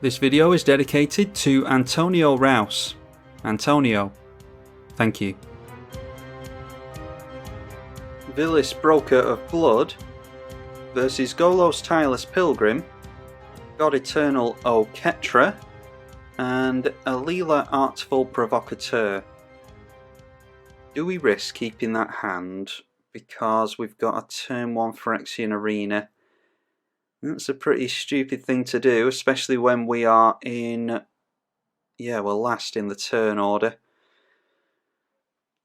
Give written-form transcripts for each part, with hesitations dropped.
This video is dedicated to Antonio Rouse. Antonio, thank you. Vilis, Broker of Blood versus Golos, Tireless, Pilgrim, God Eternal, Oketra, and Alela, Artful, Provocateur. Do we risk keeping that hand because we've got a turn 1 Phyrexian Arena? That's a pretty stupid thing to do, especially when we are in, we're last in the turn order.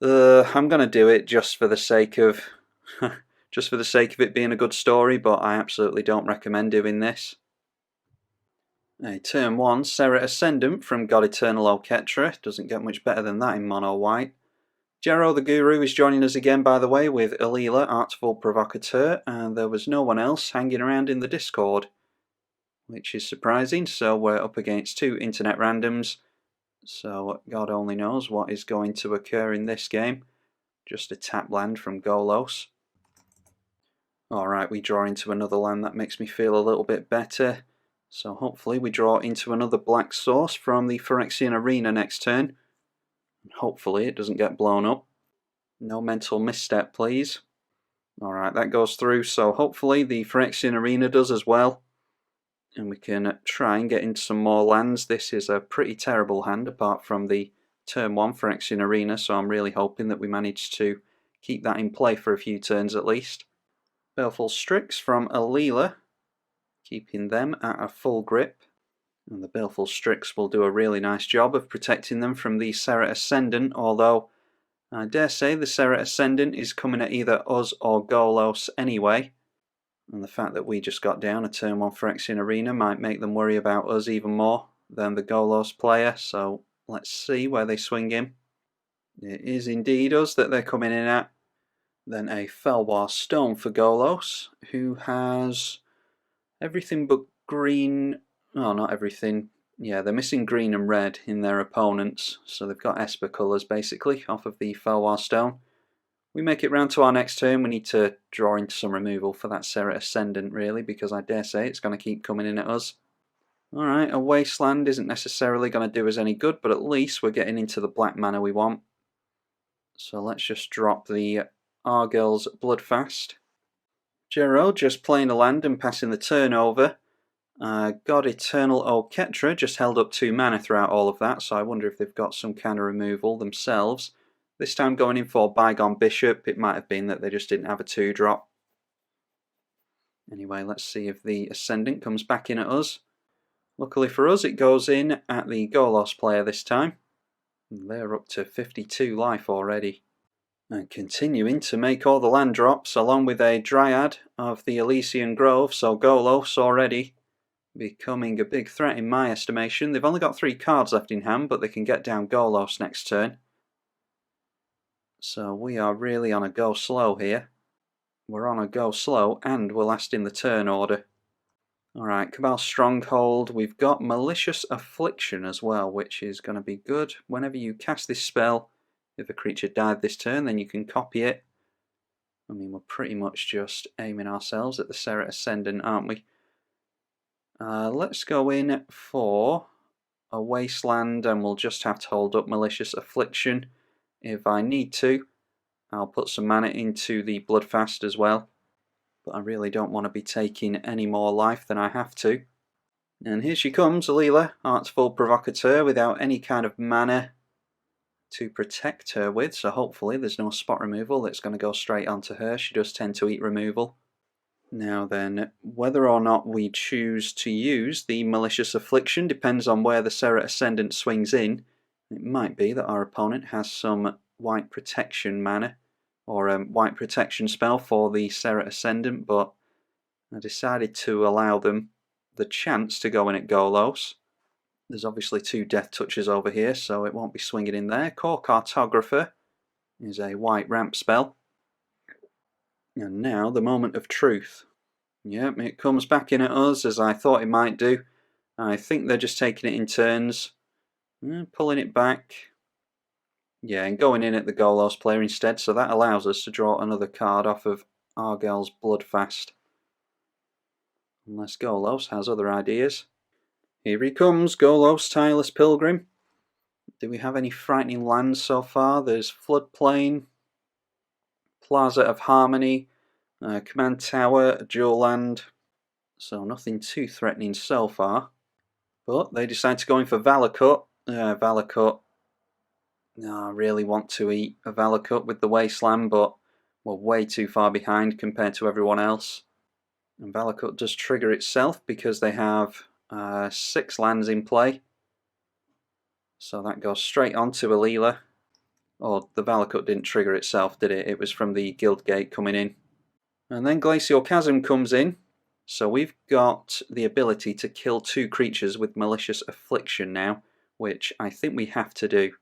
I'm gonna do it just for the sake of it being a good story, but I absolutely don't recommend doing this. A turn 1 Serra Ascendant from God Eternal Oketra, doesn't get much better than that in mono white. Jero the Guru is joining us again, by the way, with Alela, Artful, Provocateur, and there was no one else hanging around in the Discord, which is surprising. So we're up against 2 internet randoms, so God only knows what is going to occur in this game. Just a tap land from Golos. Alright, we draw into another land. That makes me feel a little bit better. So hopefully we draw into another black source from the Phyrexian Arena next turn. Hopefully it doesn't get blown up. No mental misstep, please. Alright, that goes through, so hopefully the Phyrexian Arena does as well. And we can try and get into some more lands. This is a pretty terrible hand apart from the turn 1 Phyrexian Arena, so I'm really hoping that we manage to keep that in play for a few turns at least. Baleful Strix from Alela, keeping them at a full grip. And the Baleful Strix will do a really nice job of protecting them from the Serra Ascendant, although I dare say the Serra Ascendant is coming at either us or Golos anyway. And the fact that we just got down a turn 1 Phyrexian Arena might make them worry about us even more than the Golos player, so let's see where they swing in. It is indeed us that they're coming in at. Then a Felwar Stone for Golos, who has everything but green. Oh, not everything. Yeah, they're missing green and red in their opponents, so they've got Esper colours basically off of the Felwar Stone. We make it round to our next turn. We need to draw into some removal for that Serra Ascendant, really, because I dare say it's going to keep coming in at us. Alright, a Wasteland isn't necessarily going to do us any good, but at least we're getting into the black mana we want. So let's just drop the Argyll's Bloodfast. Jero just playing a land and passing the turn over. God Eternal Oketra just held up 2 mana throughout all of that, so I wonder if they've got some kind of removal themselves. This time going in for Bygone Bishop. It might have been that they just didn't have a 2-drop. Anyway, let's see if the Ascendant comes back in at us. Luckily for us, it goes in at the Golos player this time. And they're up to 52 life already. And continuing to make all the land drops, along with a Dryad of the Elysian Grove, so Golos already becoming a big threat in my estimation. They've only got 3 cards left in hand, but they can get down Golos next turn. So we are really on a go slow here. We're on a go slow and we're last in the turn order. Alright, Cabal Stronghold. We've got Malicious Affliction as well, which is going to be good. Whenever you cast this spell, if a creature died this turn, then you can copy it. I mean, we're pretty much just aiming ourselves at the Serra Ascendant, aren't we? Let's go in for a Wasteland, and we'll just have to hold up Malicious Affliction. If I need to, I'll put some mana into the Bloodfast as well. But I really don't want to be taking any more life than I have to. And here she comes, Alela, Artful Provocateur, without any kind of mana to protect her with, so hopefully there's no spot removal that's going to go straight onto her. She does tend to eat removal. Now then, whether or not we choose to use the Malicious Affliction depends on where the Serra Ascendant swings in. It might be that our opponent has some white protection mana, or a white protection spell for the Serra Ascendant, but I decided to allow them the chance to go in at Golos. There's obviously 2 Death Touches over here, so it won't be swinging in there. Core Cartographer is a white ramp spell. And now the moment of truth. Yep, it comes back in at us as I thought it might do. I think they're just taking it in turns. Pulling it back. Yeah, and going in at the Golos player instead, so that allows us to draw another card off of Argyll's Bloodfast. Unless Golos has other ideas. Here he comes, Golos, Tireless Pilgrim. Do we have any frightening lands so far? There's Floodplain, Plaza of Harmony, Command Tower, a dual land. So nothing too threatening so far. But they decide to go in for Valakut. Valakut. I really want to eat a Valakut with the Wasteland, but we're way too far behind compared to everyone else. And Valakut does trigger itself because they have 6 lands in play. So that goes straight on to Alela. Oh, the Valakut didn't trigger itself, did it? It was from the Guild Gate coming in. And then Glacial Chasm comes in. So we've got the ability to kill 2 creatures with Malicious Affliction now, which I think we have to do.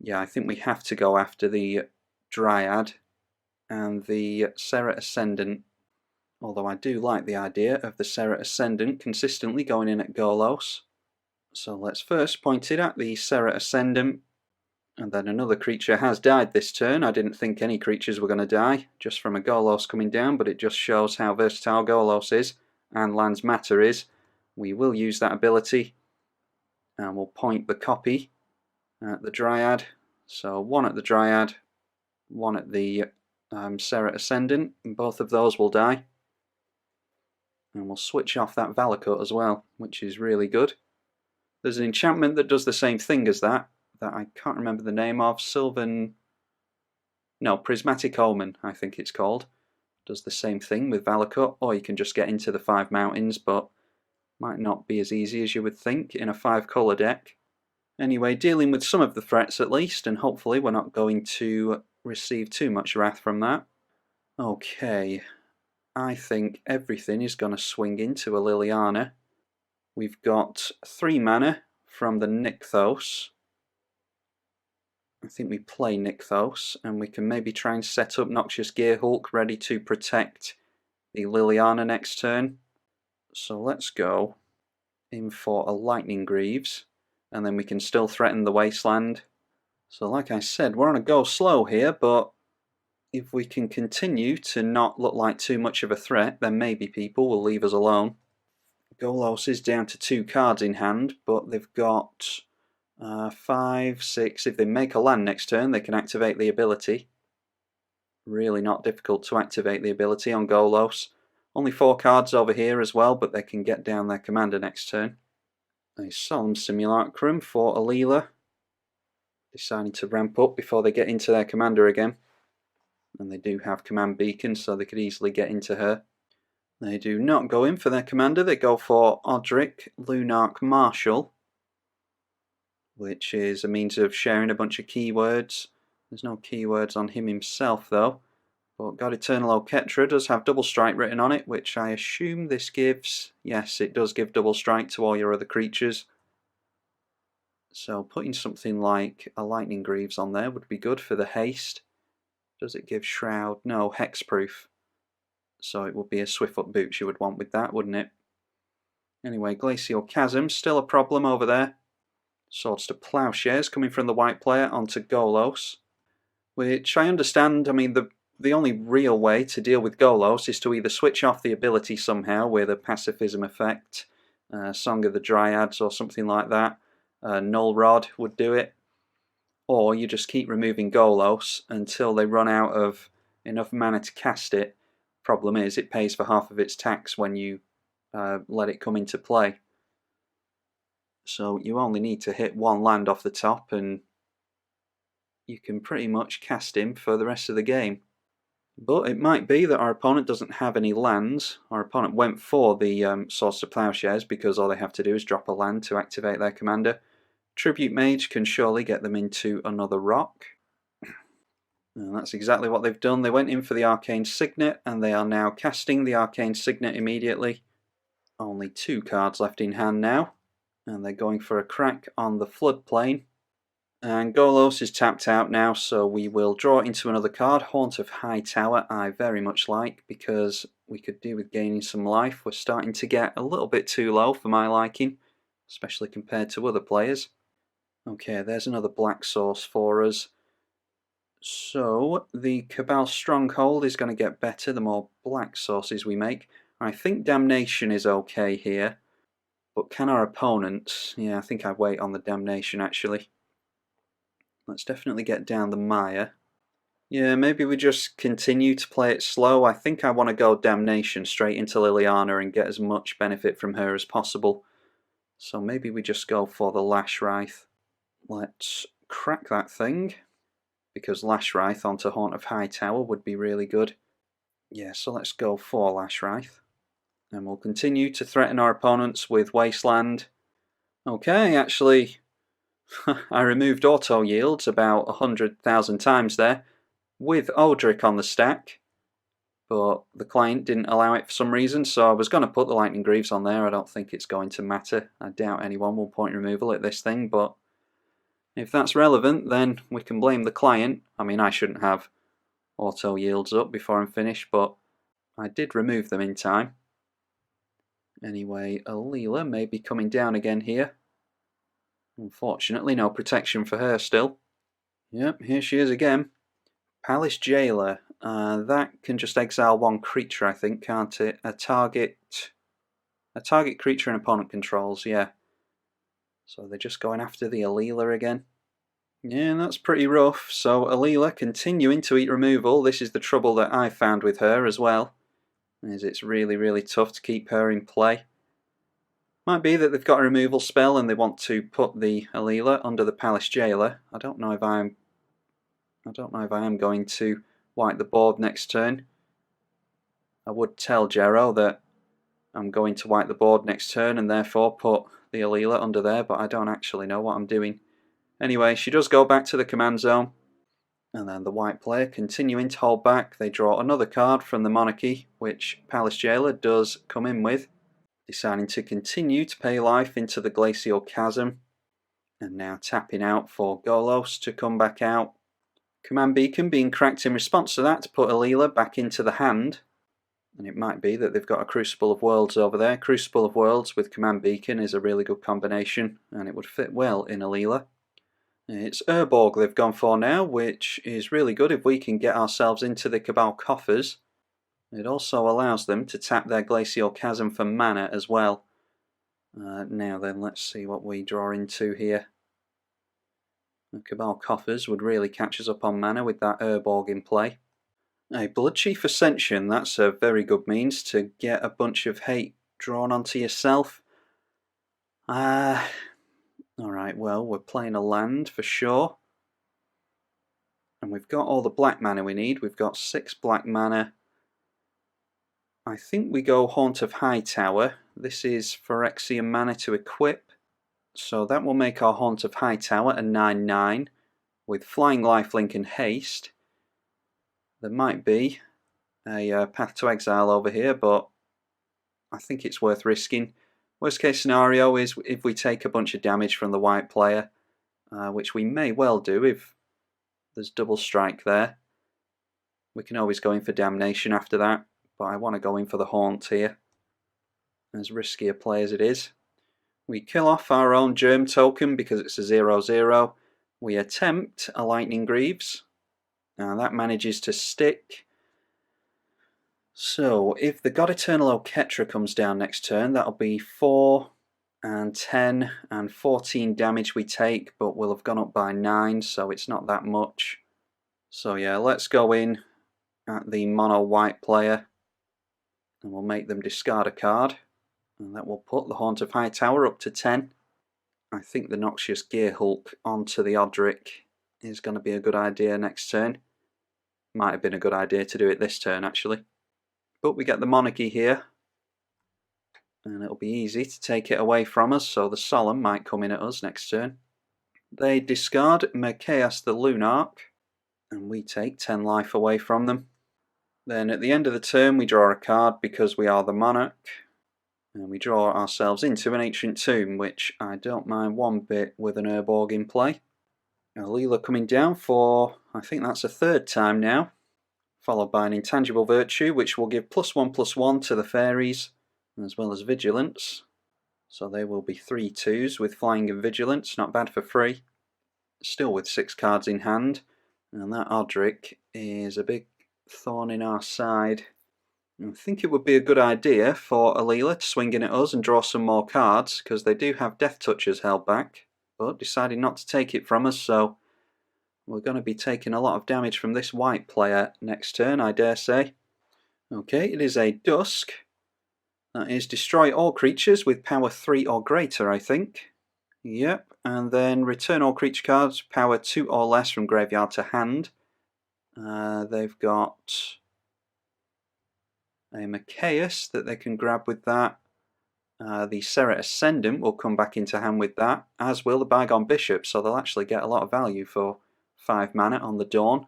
Yeah, I think we have to go after the Dryad and the Serra Ascendant. Although I do like the idea of the Serra Ascendant consistently going in at Golos. So let's first point it at the Serra Ascendant. And then another creature has died this turn. I didn't think any creatures were going to die, just from a Golos coming down, but it just shows how versatile Golos is, and Lands Matter is. We will use that ability, and we'll point the copy at the Dryad. So 1 at the Dryad, 1 at the Serra Ascendant, and both of those will die. And we'll switch off that Valakut as well, which is really good. There's an enchantment that does the same thing as that I can't remember the name of. Prismatic Omen, I think it's called. Does the same thing with Valakut, or you can just get into the 5 mountains, but might not be as easy as you would think in a 5-colour deck. Anyway, dealing with some of the threats at least, and hopefully we're not going to receive too much wrath from that. Okay, I think everything is going to swing into a Liliana. We've got 3 mana from the Nykthos. I think we play Nykthos, and we can maybe try and set up Noxious Gearhulk ready to protect the Liliana next turn. So let's go in for a Lightning Greaves, and then we can still threaten the Wasteland. So like I said, we're on a go slow here, but if we can continue to not look like too much of a threat, then maybe people will leave us alone. Golos is down to 2 cards in hand, but they've got 5, 6. If they make a land next turn, they can activate the ability. Really not difficult to activate the ability on Golos. Only 4 cards over here as well, but they can get down their commander next turn. A Solemn Simulacrum for Alela, deciding to ramp up before they get into their commander again. And they do have Command Beacon, so they could easily get into her. They do not go in for their commander, they go for Odric Lunarch Marshal, which is a means of sharing a bunch of keywords. There's no keywords on him himself though. But God Eternal Oketra does have double strike written on it, which I assume this gives. Yes, it does give double strike to all your other creatures. So putting something like a Lightning Greaves on there would be good for the haste. Does it give Shroud? No, Hexproof. So it would be a Swiftfoot Boots you would want with that, wouldn't it? Anyway, Glacial Chasm, still a problem over there. Swords to Plowshares coming from the white player onto Golos, which I understand. I mean, the only real way to deal with Golos is to either switch off the ability somehow with a pacifism effect, Song of the Dryads or something like that. Null Rod would do it. Or you just keep removing Golos until they run out of enough mana to cast it. Problem is, it pays for half of its tax when you let it come into play. So you only need to hit 1 land off the top and you can pretty much cast him for the rest of the game. But it might be that our opponent doesn't have any lands. Our opponent went for the Swords to Plowshares because all they have to do is drop a land to activate their commander. Tribute Mage can surely get them into another rock. And that's exactly what they've done. They went in for the Arcane Signet and they are now casting the Arcane Signet immediately. Only 2 cards left in hand now. And they're going for a crack on the Floodplain. And Golos is tapped out now, so we will draw into another card. Haunt of Hightower I very much like because we could do with gaining some life. We're starting to get a little bit too low for my liking, especially compared to other players. Okay, there's another black source for us. So the Cabal Stronghold is going to get better the more black sources we make. I think Damnation is okay here, but can our opponents... Yeah, I think I'd wait on the Damnation actually. Let's definitely get down the Maya. Yeah, maybe we just continue to play it slow. I think I want to go Damnation straight into Liliana and get as much benefit from her as possible. So maybe we just go for the Lash Wraith. Let's crack that thing, because Lash Wraith onto Haunt of Hightower would be really good. Yeah, so let's go for Lash Wraith. And we'll continue to threaten our opponents with Wasteland. Okay, actually... I removed auto yields about 100,000 times there with Odric on the stack, but the client didn't allow it for some reason, so I was going to put the Lightning Greaves on there. I don't think it's going to matter. I doubt anyone will point removal at this thing, but if that's relevant, then we can blame the client. I mean, I shouldn't have auto yields up before I'm finished, but I did remove them in time. Anyway, Alela may be coming down again here. Unfortunately, no protection for her still. Yep, here she is again. Palace Jailer. That can just exile one creature, I think, can't it? A target creature an opponent controls, yeah. So they're just going after the Alela again. Yeah, that's pretty rough. So Alela continuing to eat removal. This is the trouble that I found with her as well, is it's really, really tough to keep her in play. Might be that they've got a removal spell and they want to put the Alela under the Palace Jailer. I don't know if I am going to wipe the board next turn. I would tell Jero that I'm going to wipe the board next turn and therefore put the Alela under there, but I don't actually know what I'm doing. Anyway, she does go back to the command zone, and then the white player continuing to hold back. They draw another card from the Monarchy, which Palace Jailer does come in with, deciding to continue to pay life into the Glacial Chasm, and now tapping out for Golos to come back out. Command Beacon being cracked in response to that to put Alela back into the hand, and it might be that they've got a Crucible of Worlds over there. Crucible of Worlds with Command Beacon is a really good combination, and it would fit well in Alela. It's Urborg they've gone for now, which is really good if we can get ourselves into the Cabal coffers. It also allows them to tap their Glacial Chasm for mana as well. Now then, let's see what we draw into here. The Cabal coffers would really catch us up on mana with that Urborg in play. A Bloodchief Ascension, that's a very good means to get a bunch of hate drawn onto yourself. Alright, well, we're playing a land for sure. And we've got all the black mana we need. We've got 6 black mana. I think we go Haunt of Hightower. This is Phyrexian mana to equip. So that will make our Haunt of Hightower a 9/9 with Flying Lifelink and Haste. There might be a Path to Exile over here, but I think it's worth risking. Worst case scenario is if we take a bunch of damage from the white player, which we may well do if there's double strike there. We can always go in for Damnation after that, but I want to go in for the Haunt here, as risky a play as it is. We kill off our own Germ token because it's a 0/0. We attempt a Lightning Greaves. Now that manages to stick. So if the God Eternal Oketra comes down next turn, that'll be 4 and 10 and 14 damage we take, but we'll have gone up by 9, so it's not that much. So yeah, let's go in at the mono white player and we'll make them discard a card, and that will put the Haunt of Hightower up to 10. I think the Noxious Gear Hulk onto the Odric is going to be a good idea next turn. Might have been a good idea to do it this turn actually. But we get the Monarchy here, and it'll be easy to take it away from us, so the Solemn might come in at us next turn. They discard Merkeas the Lunarch, and we take 10 life away from them. Then at the end of the turn we draw a card because we are the Monarch, and we draw ourselves into an Ancient Tomb, which I don't mind one bit with an Urborg in play. Alela coming down for, I think that's a third time now, followed by an intangible virtue which will give +1/+1 to the fairies as well as vigilance. So they will be 3/2s with flying and vigilance, not bad for free. Still with 6 cards in hand, and that Odric is a big thorn in our side. I think it would be a good idea for Alela to swing in at us and draw some more cards, because they do have Death Touchers held back, but decided not to take it from us, so we're going to be taking a lot of damage from this white player next turn, I dare say. Okay, it is a Dusk. That is destroy all creatures with power 3 or greater, I think. Yep, and then return all creature cards, power 2 or less from graveyard to hand. They've got a Machias that they can grab with that. The Serra Ascendant will come back into hand with that, as will the Bygone Bishop, so they'll actually get a lot of value for 5 mana on the Dawn.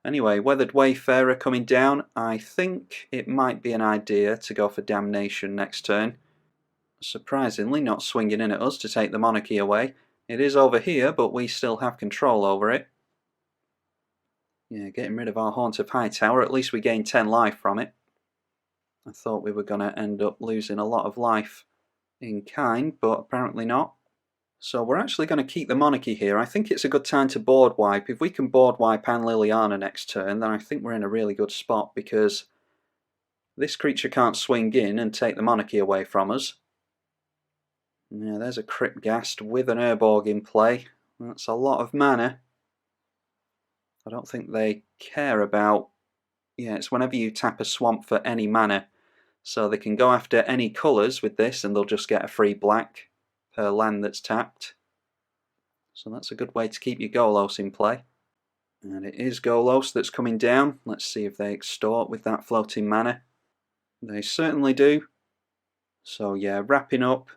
Anyway, Weathered Wayfarer coming down. I think it might be an idea to go for Damnation next turn. Surprisingly, not swinging in at us to take the monarchy away. It is over here, but we still have control over it. Yeah, getting rid of our Haunt of Hightower. At least we gain 10 life from it. I thought we were going to end up losing a lot of life in kind, but apparently not. So we're actually going to keep the monarchy here. I think it's a good time to board wipe. If we can board wipe and Liliana next turn, then I think we're in a really good spot, because this creature can't swing in and take the monarchy away from us. Yeah, there's a Cryptghast with an Urborg in play. That's a lot of mana. I don't think they care about... Yeah, it's whenever you tap a swamp for any mana. So they can go after any colours with this and they'll just get a free black per land that's tapped. So that's a good way to keep your Golos in play. And it is Golos that's coming down. Let's see if they extort with that floating mana. They certainly do. So yeah, wrapping up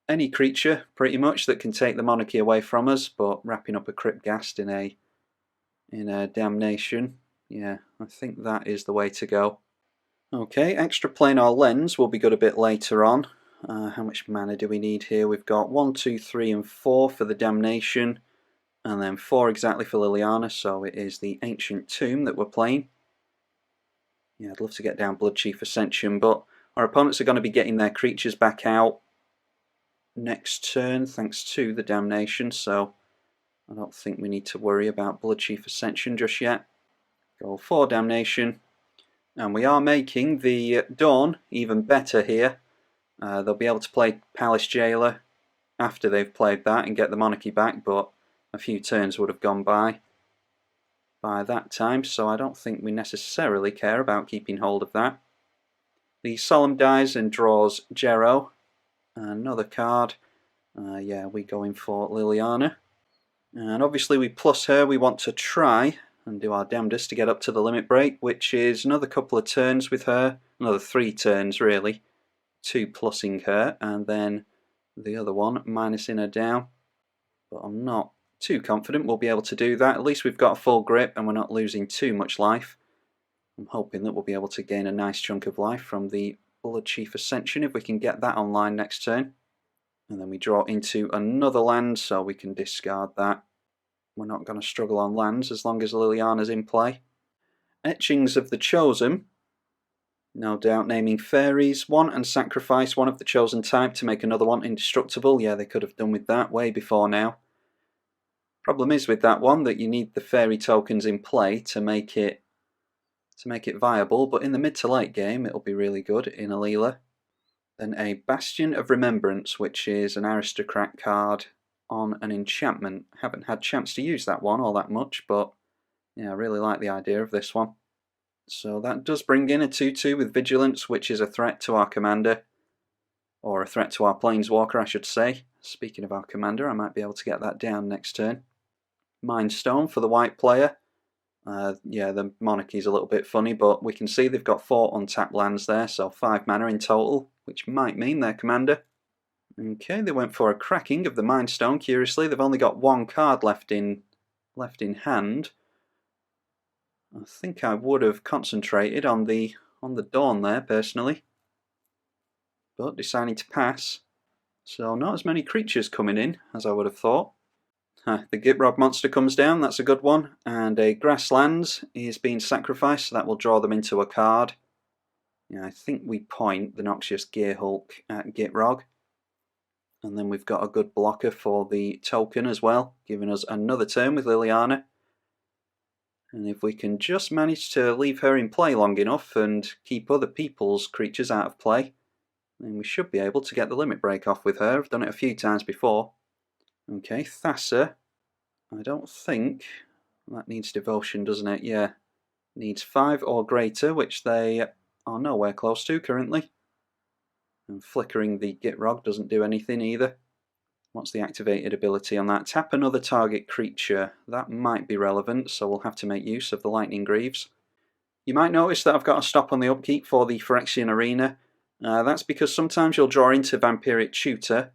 any creature pretty much that can take the monarchy away from us, but wrapping up a Cryptghast in a Damnation. Yeah, I think that is the way to go. Okay, extra planar lens will be good a bit later on. How much mana do we need here? We've got 1, 2, 3 and 4 for the Damnation, and then 4 exactly for Liliana, so it is the Ancient Tomb that we're playing. Yeah, I'd love to get down Bloodchief Ascension, but our opponents are going to be getting their creatures back out next turn thanks to the Damnation, so I don't think we need to worry about Bloodchief Ascension just yet. Go for Damnation, and we are making the Dawn even better here. They'll be able to play Palace Jailer after they've played that and get the monarchy back, but a few turns would have gone by that time, so I don't think we necessarily care about keeping hold of that. The Solemn dies and draws Jero. Another card. Yeah, we go in for Liliana. And obviously we plus her, we want to try and do our damnedest to get up to the limit break, which is another couple of turns with her, another 3 turns really, 2 plussing her, and then the other one minusing her down. But I'm not too confident we'll be able to do that. At least we've got a full grip and we're not losing too much life. I'm hoping that we'll be able to gain a nice chunk of life from the Bloodchief Ascension if we can get that online next turn. And then we draw into another land, so we can discard that. We're not going to struggle on lands as long as Liliana's in play. Etchings of the Chosen. No doubt naming fairies. 1 and sacrifice one of the chosen type to make another one indestructible. Yeah, they could have done with that way before now. Problem is with that one that you need the fairy tokens in play to make it viable, but in the mid to late game it'll be really good in Alela. Then a Bastion of Remembrance, which is an aristocrat card on an enchantment. Haven't had chance to use that one all that much, but yeah, I really like the idea of this one. So that does bring in a 2/2 with Vigilance, which is a threat to our commander, or a threat to our Planeswalker, I should say. Speaking of our commander, I might be able to get that down next turn. Mind Stone for the white player. Yeah, the monarchy's a little bit funny, but we can see they've got 4 untapped lands there, so 5 mana in total, which might mean their commander. Okay, they went for a cracking of the Mind Stone. Curiously, they've only got 1 card left in hand. I think I would have concentrated on the Dawn there personally, but deciding to pass. So not as many creatures coming in as I would have thought. The Gitrog monster comes down, that's a good one, and a Grasslands is being sacrificed, so that will draw them into a card. Yeah, I think we point the Noxious Gearhulk at Gitrog. And then we've got a good blocker for the token as well, giving us another turn with Liliana. And if we can just manage to leave her in play long enough and keep other people's creatures out of play, then we should be able to get the limit break off with her. I've done it a few times before. Okay, Thassa. I don't think that needs devotion, doesn't it? Yeah. Needs 5 or greater, which they are nowhere close to currently. And flickering the Gitrog doesn't do anything either. What's the activated ability on that? Tap another target creature. That might be relevant, so we'll have to make use of the Lightning Greaves. You might notice that I've got a stop on the upkeep for the Phyrexian Arena. That's because sometimes you'll draw into Vampiric Tutor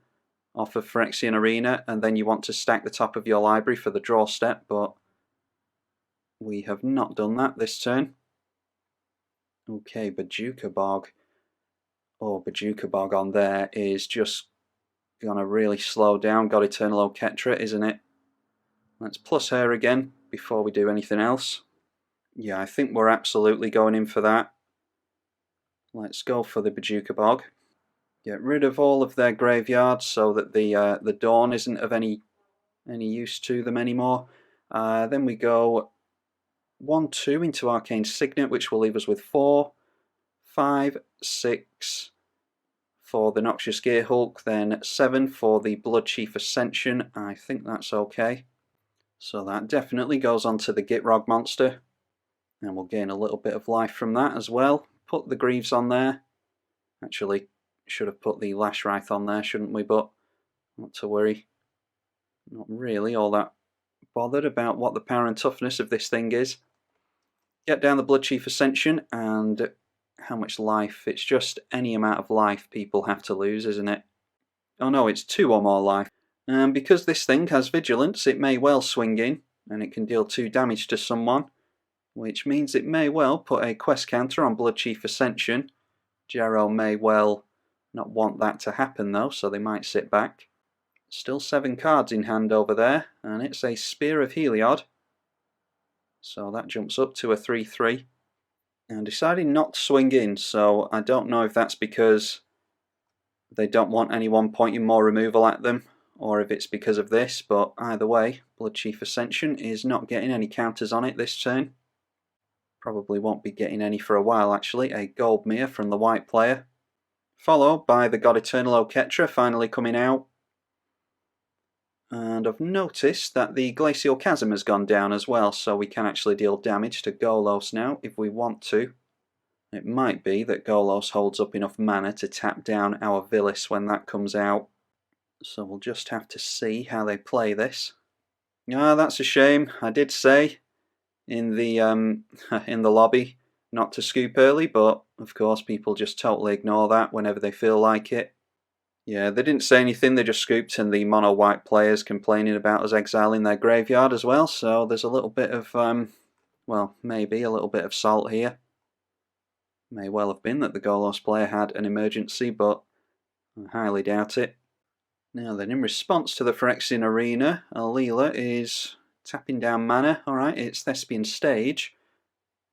off of Phyrexian Arena, and then you want to stack the top of your library for the draw step, but we have not done that this turn. Okay, Bojuka Bog. Oh, Bojuka Bog on there is just gonna really slow down God Eternal Oketra, isn't it? Let's plus her again before we do anything else. Yeah, I think we're absolutely going in for that. Let's go for the Bojuka Bog. Get rid of all of their graveyards so that the Dawn isn't of any use to them anymore. Then we go 1-2 into Arcane Signet, which will leave us with 4, 5, 6 for the Noxious Gearhulk, then 7 for the Bloodchief Ascension. I think that's okay. So that definitely goes on to the Gitrog monster, and we'll gain a little bit of life from that as well. Put the Greaves on there. Actually, should have put the Lashwraith on there, shouldn't we? But not to worry. Not really all that bothered about what the power and toughness of this thing is. Get down the Bloodchief Ascension, and how much life? It's just any amount of life people have to lose, isn't it? Oh no, it's 2 or more life. And because this thing has Vigilance, it may well swing in, and it can deal 2 damage to someone, which means it may well put a quest counter on Bloodchief Ascension. Jero may well not want that to happen though, so they might sit back. Still 7 cards in hand over there, and it's a Spear of Heliod. So that jumps up to a 3-3. And deciding not to swing in, so I don't know if that's because they don't want anyone pointing more removal at them, or if it's because of this, but either way, Bloodchief Ascension is not getting any counters on it this turn. Probably won't be getting any for a while actually. A Goldmere from the white player, followed by the God Eternal Oketra finally coming out. And I've noticed that the Glacial Chasm has gone down as well, so we can actually deal damage to Golos now if we want to. It might be that Golos holds up enough mana to tap down our Vilis when that comes out. So we'll just have to see how they play this. Ah, that's a shame. I did say in the lobby not to scoop early, but of course people just totally ignore that whenever they feel like it. Yeah, they didn't say anything, they just scooped, and the mono white players complaining about us exiling their graveyard as well, so there's a little bit of, well, maybe a little bit of salt here. May well have been that the Golos player had an emergency, but I highly doubt it. Now then, in response to the Phyrexian Arena, Alela is tapping down mana. Alright, it's Thespian Stage.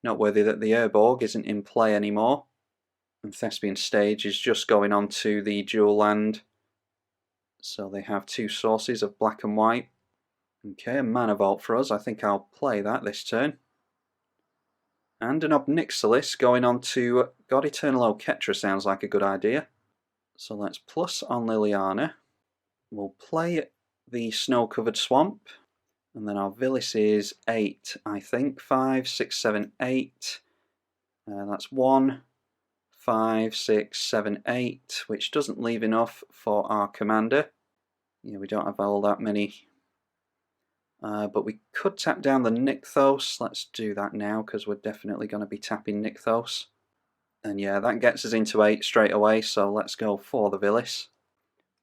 Noteworthy that the Urborg isn't in play anymore. And Thespian Stage is just going on to the dual land. So they have 2 sources of black and white. Okay, a Mana Vault for us. I think I'll play that this turn. And an Obnixilis going on to God Eternal Oketra sounds like a good idea. So let's plus on Liliana. We'll play the Snow-Covered Swamp. And then our Vilis is 8, I think. 5, 6, 7, 8. That's 1, 5, 6, 7, 8, which doesn't leave enough for our commander. Yeah, we don't have all that many. But we could tap down the Nykthos. Let's do that now, because we're definitely going to be tapping Nykthos. And yeah, that gets us into 8 straight away, so let's go for the Vilis.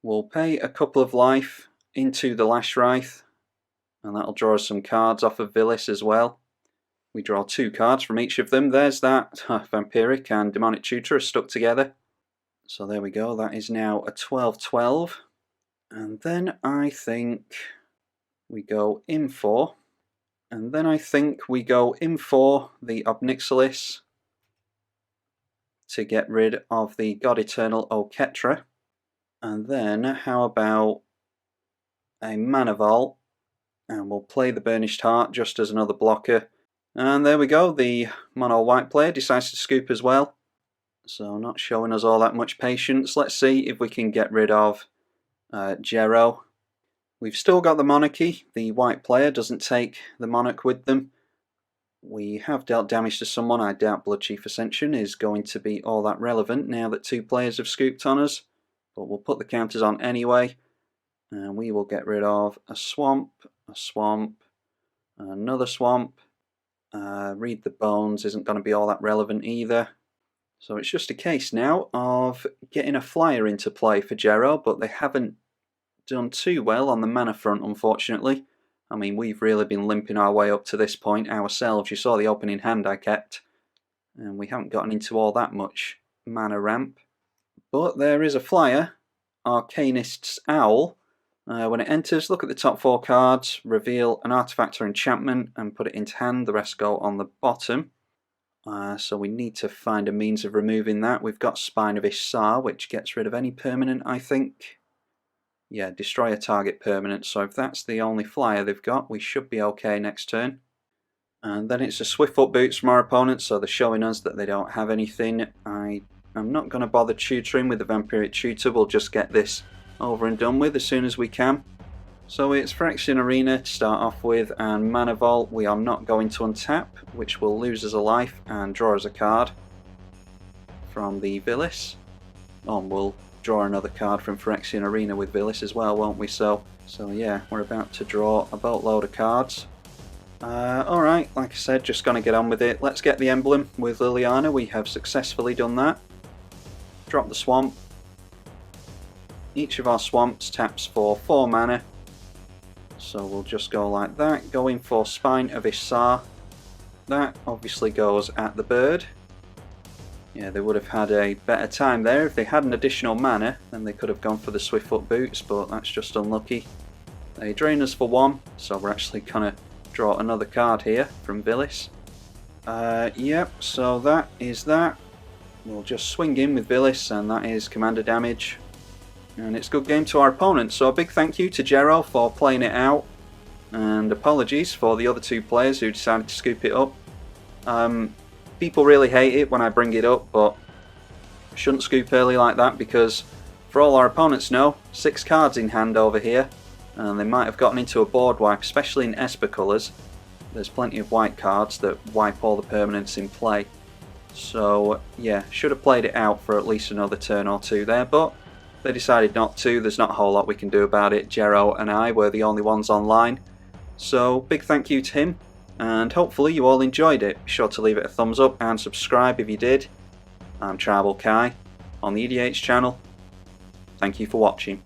We'll pay a couple of life into the Lashwraith, and that'll draw us some cards off of Vilis as well. We draw 2 cards from each of them. There's that. Vampiric and Demonic Tutor are stuck together. So there we go. That is now a 12-12. And then I think we go in for, and then I think we go in for the Obnixilis to get rid of the God Eternal Oketra. And then how about a Mana Vault, and we'll play the Burnished Heart just as another blocker. And there we go, the mono white player decides to scoop as well. So not showing us all that much patience. Let's see if we can get rid of Jero. We've still got the Monarchy. The white player doesn't take the Monarch with them. We have dealt damage to someone. I doubt Bloodchief Ascension is going to be all that relevant now that two players have scooped on us. But we'll put the counters on anyway. And we will get rid of a swamp, another swamp. Read the Bones isn't going to be all that relevant either. So it's just a case now of getting a flyer into play for Jero, but they haven't done too well on the mana front, unfortunately. I mean, we've really been limping our way up to this point ourselves. You saw the opening hand I kept, and we haven't gotten into all that much mana ramp. But there is a flyer, Arcanist's Owl. When it enters, look at the top 4 cards, reveal an artifact or enchantment and put it into hand. The rest go on the bottom. So we need to find a means of removing that. We've got Spine of Ishsar, which gets rid of any permanent, I think. Yeah, destroy a target permanent. So if that's the only flyer they've got, we should be okay next turn. And then it's a Swiftfoot Boots from our opponent, so they're showing us that they don't have anything. I'm not going to bother tutoring with the Vampiric Tutor. We'll just get this over and done with as soon as we can. So it's Phyrexian Arena to start off with, and Mana Vault we are not going to untap, which will lose us a life and draw us a card from the Vilis. Oh, and we'll draw another card from Phyrexian Arena with Vilis as well, won't we? So yeah, we're about to draw a boatload of cards. Alright, like I said, just going to get on with it. Let's get the emblem with Liliana. We have successfully done that. Drop the swamp. Each of our swamps taps for 4 mana. So we'll just go like that. Going for Spine of Ishsar. That obviously goes at the bird. Yeah, they would have had a better time there. If they had an additional mana, then they could have gone for the Swiftfoot Boots, but that's just unlucky. They drain us for 1, so we're actually going to draw another card here from Vilis. Yep, so that is that. We'll just swing in with Vilis, and that is commander damage. And it's a good game to our opponent, so a big thank you to Jero for playing it out, and apologies for the other 2 players who decided to scoop it up. People really hate it when I bring it up, but I shouldn't scoop early like that, because for all our opponents know, 6 cards in hand over here, and they might have gotten into a board wipe, especially in Esper colours. There's plenty of white cards that wipe all the permanents in play. So yeah, should have played it out for at least another turn or 2 there, but they decided not to. There's not a whole lot we can do about it. Jero and I were the only ones online. So big thank you to him, and hopefully you all enjoyed it. Be sure to leave it a thumbs up and subscribe if you did. I'm tribalkai on the EDH channel. Thank you for watching.